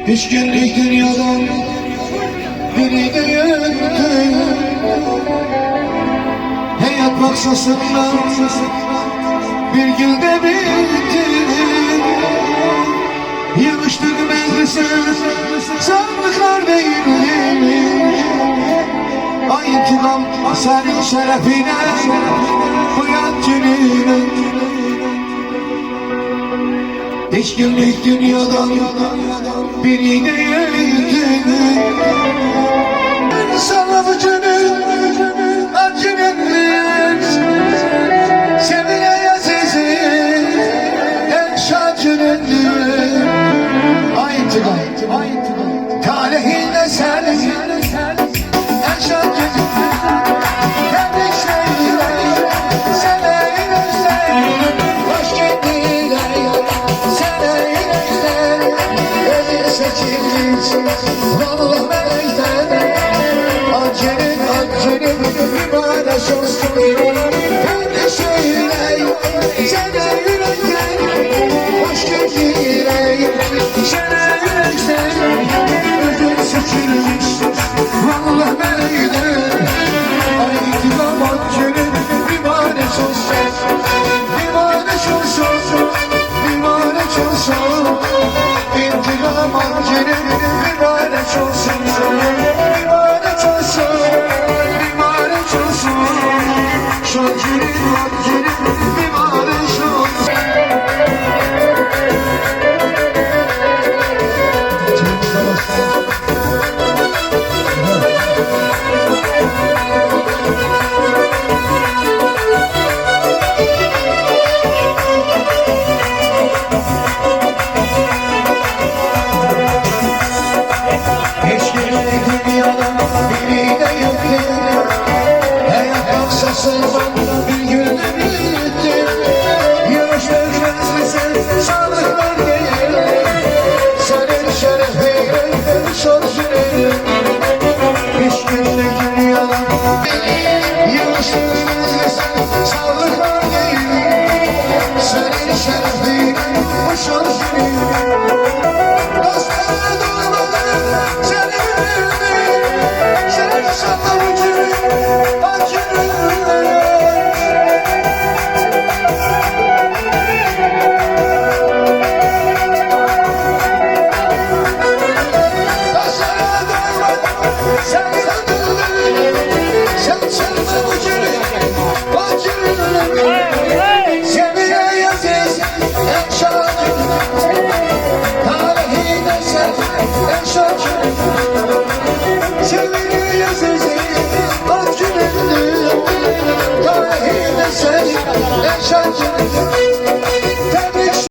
Hiç günlük dünyadan biri de yöktü. Hayat maksasından bir günde bitti. Yığıştık meclise sandıklar değildi. Ay intikam senin şerefine, bu yat gününe. Hiç günlük dünyadan biri değildi. Sana bu canım acınındır, sevine sizi en şacınındır. Ay intikam talihinde senin en şacınındır. Vallahi melekten acının mübarek olsun. Her şeyle sana yürekten hoş geldin. Sana yürekten ödün seçilmiş. Vallahi melekten ay intikam acının mübarek olsun. Mübarek olsun, mübarek olsun. İntikam acının mübarek olsun, mübarek olsun, mübarek olsun. Şacının acının mübarek olsun. Bir günde bitti. Yavaş vermezsen sağlıklar gelir. Senin şerefine sonsuz elim. Hiç günlük dünyadan yavaş vermezsen sağlıklar gelir. Senin şerefine sonsuz elim. Dostlar durmadan seni bildim. Sen sallamcı acını. Sen